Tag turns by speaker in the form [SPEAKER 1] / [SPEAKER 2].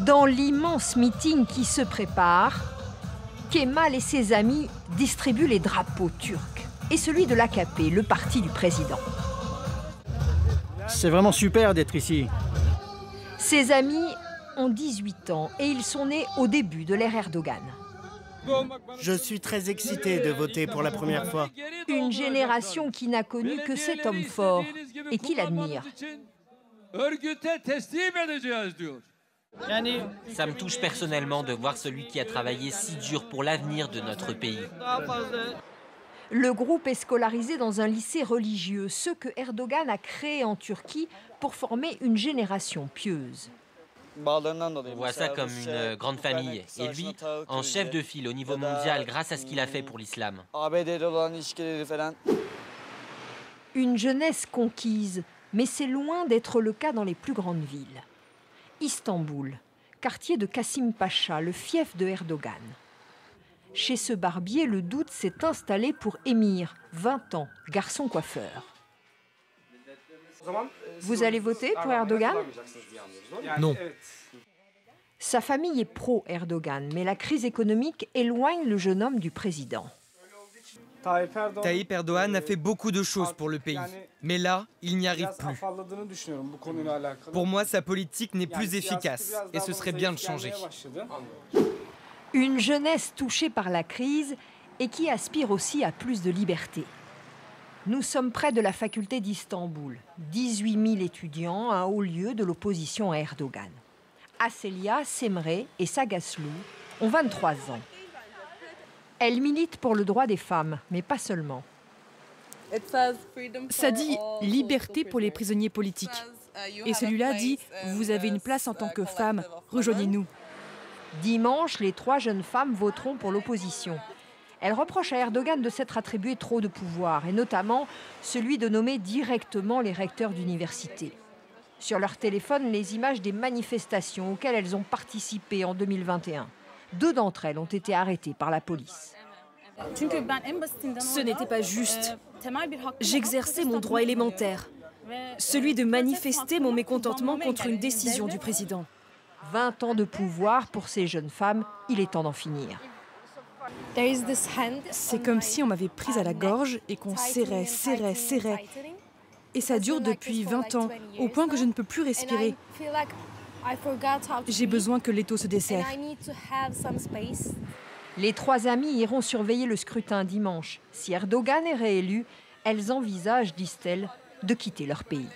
[SPEAKER 1] Dans l'immense meeting qui se prépare, Kemal et ses amis distribuent les drapeaux turcs et celui de l'AKP, le parti du président.
[SPEAKER 2] C'est vraiment super d'être ici.
[SPEAKER 1] Ses amis ont 18 ans et ils sont nés au début de l'ère Erdogan.
[SPEAKER 3] Je suis très excité de voter pour la première fois.
[SPEAKER 1] Une génération qui n'a connu que cet homme fort et qui l'admire.
[SPEAKER 4] Ça me touche personnellement de voir celui qui a travaillé si dur pour l'avenir de notre pays.
[SPEAKER 1] Le groupe est scolarisé dans un lycée religieux, ce que Erdogan a créé en Turquie pour former une génération pieuse.
[SPEAKER 4] On voit ça comme une grande famille. Et lui, en chef de file au niveau mondial grâce à ce qu'il a fait pour l'islam.
[SPEAKER 1] Une jeunesse conquise, mais c'est loin d'être le cas dans les plus grandes villes. Istanbul, quartier de Kasım Pacha, le fief de Erdogan. Chez ce barbier, le doute s'est installé pour Emir, 20 ans, garçon coiffeur. Vous allez voter pour Erdogan ?
[SPEAKER 5] Non.
[SPEAKER 1] Sa famille est pro-Erdogan, mais la crise économique éloigne le jeune homme du président.
[SPEAKER 5] Tayyip Erdogan a fait beaucoup de choses pour le pays, mais là, il n'y arrive plus. Pour moi, sa politique n'est plus efficace et ce serait bien de changer.
[SPEAKER 1] Une jeunesse touchée par la crise et qui aspire aussi à plus de liberté. Nous sommes près de la faculté d'Istanbul. 18 000 étudiants, un haut lieu de l'opposition à Erdogan. Aselia, Semre et Sagaslou ont 23 ans. Elles militent pour le droit des femmes, mais pas seulement.
[SPEAKER 6] Ça dit liberté pour les prisonniers politiques. Et celui-là dit vous avez une place en tant que femme, rejoignez-nous.
[SPEAKER 1] Dimanche, les 3 jeunes femmes voteront pour l'opposition. Elles reprochent à Erdogan de s'être attribué trop de pouvoir, et notamment celui de nommer directement les recteurs d'université. Sur leur téléphone, les images des manifestations auxquelles elles ont participé en 2021. 2 d'entre elles ont été arrêtées par la police.
[SPEAKER 6] Ce n'était pas juste. J'exerçais mon droit élémentaire, celui de manifester mon mécontentement contre une décision du président.
[SPEAKER 1] 20 ans de pouvoir pour ces jeunes femmes, il est temps d'en finir.
[SPEAKER 6] C'est comme si on m'avait prise à la gorge et qu'on serrait. Et ça dure depuis 20 ans, au point que je ne peux plus respirer. J'ai besoin que l'étau se desserre.
[SPEAKER 1] Les 3 amies iront surveiller le scrutin dimanche. Si Erdogan est réélu, elles envisagent, disent-elles, de quitter leur pays.